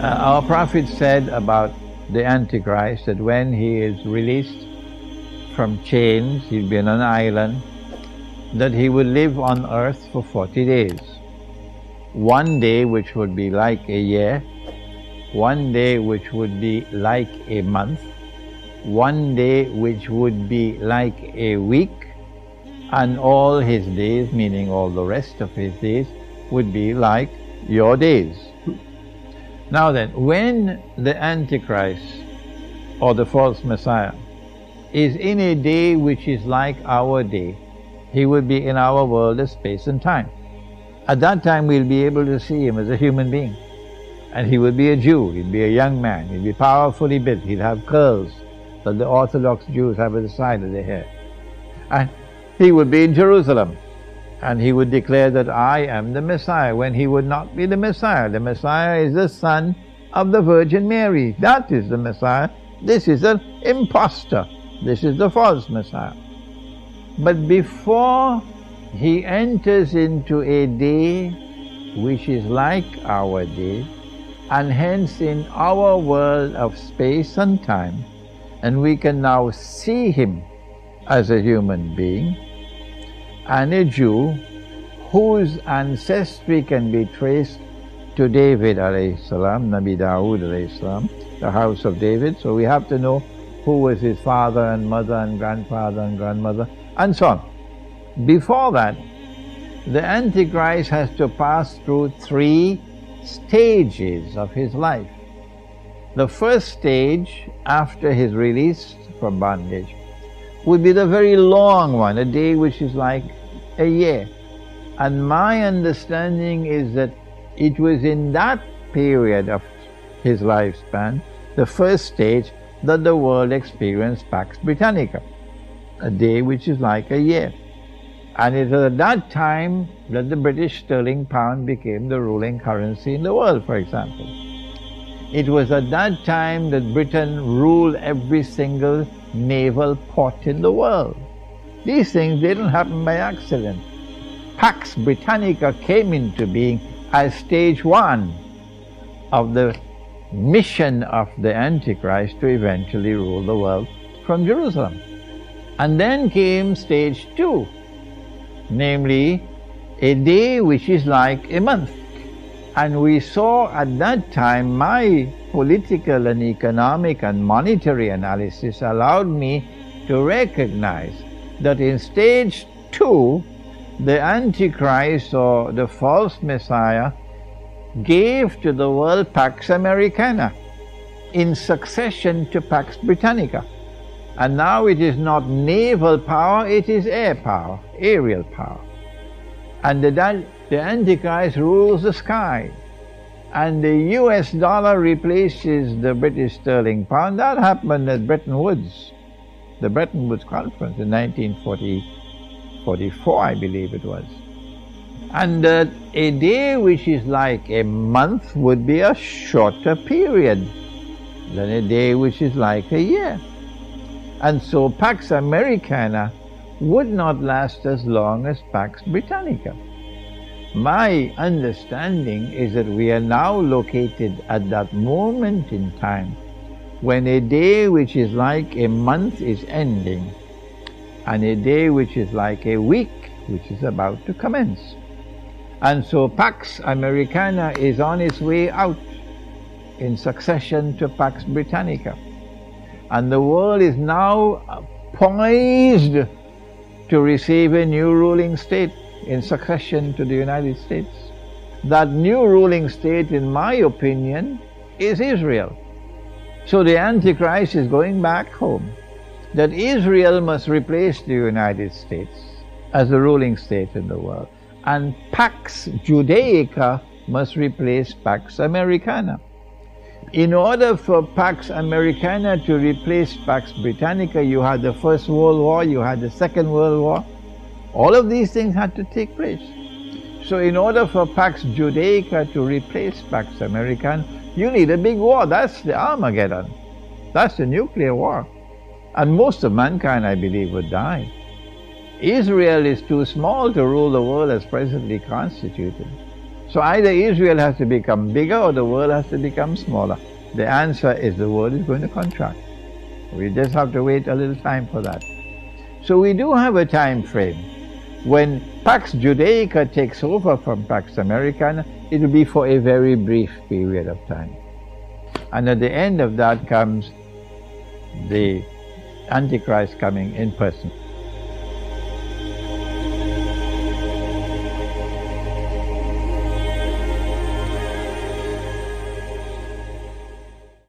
Our Prophet said about the Antichrist that when he is released from chains, he'll be on an island, that he will live on earth for 40 days. One day which would be like a year, one day which would be like a month, one day which would be like a week, and all his days, meaning all the rest of his days, would be like your days. Now then, when the Antichrist or the false Messiah is in a day which is like our day, he will be in our world of space and time. At that time we'll be able to see him as a human being. And he would be a Jew, he'd be a young man, he'd be powerfully built, he'd have curls that the Orthodox Jews have at the side of their hair. And he would be in Jerusalem, and he would declare that I am the Messiah, when he would not be the Messiah. The Messiah is the son of the Virgin Mary. That is the Messiah. This is an impostor. This is the false Messiah. But before he enters into a day which is like our day, and hence in our world of space and time, and we can now see him as a human being, and a Jew whose ancestry can be traced to David alayhi salam, Nabi Dawood alayhi salam, the house of David. So we have to know who was his father and mother and grandfather and grandmother, and so on. Before that, the Antichrist has to pass through 3 stages of his life. The first stage, after his release from bondage, would be the very long one, a day which is like a year. And my understanding is that it was in that period of his lifespan, the first stage, that the world experienced Pax Britannica, a day which is like a year. And it was at that time that the British sterling pound became the ruling currency in the world, for example. It was at that time that Britain ruled every single naval port in the world. These things didn't happen by accident. Pax Britannica came into being as stage 1 of the mission of the Antichrist to eventually rule the world from Jerusalem. And then came stage 2, namely a day which is like a month. And we saw at that time, my political and economic and monetary analysis allowed me to recognize that in stage 2, the Antichrist or the false Messiah gave to the world Pax Americana in succession to Pax Britannica. And now it is not naval power, it is air power, aerial power. And the Antichrist rules the sky. And the US dollar replaces the British sterling pound. That happened at Bretton Woods, the Bretton Woods Conference in 1944, I believe it was. And a day which is like a month would be a shorter period than a day which is like a year. And so Pax Americana would not last as long as Pax Britannica. My understanding is that we are now located at that moment in time when a day which is like a month is ending and a day which is like a week which is about to commence. And so Pax Americana is on its way out in succession to Pax Britannica. And the world is now poised to receive a new ruling state in succession to the United States. That new ruling state, in my opinion, is Israel. So the Antichrist is going back home. That Israel must replace the United States as the ruling state in the world. And Pax Judaica must replace Pax Americana. In order for Pax Americana to replace Pax Britannica, you had the First World War, you had the Second World War. All of these things had to take place. So in order for Pax Judaica to replace Pax Americana, you need a big war. That's the Armageddon. That's the nuclear war. And most of mankind, I believe, would die. Israel is too small to rule the world as presently constituted. So either Israel has to become bigger or the world has to become smaller. The answer is the world is going to contract. We just have to wait a little time for that. So we do have a time frame. When Pax Judaica takes over from Pax Americana, it will be for a very brief period of time. And at the end of that comes the Antichrist coming in person.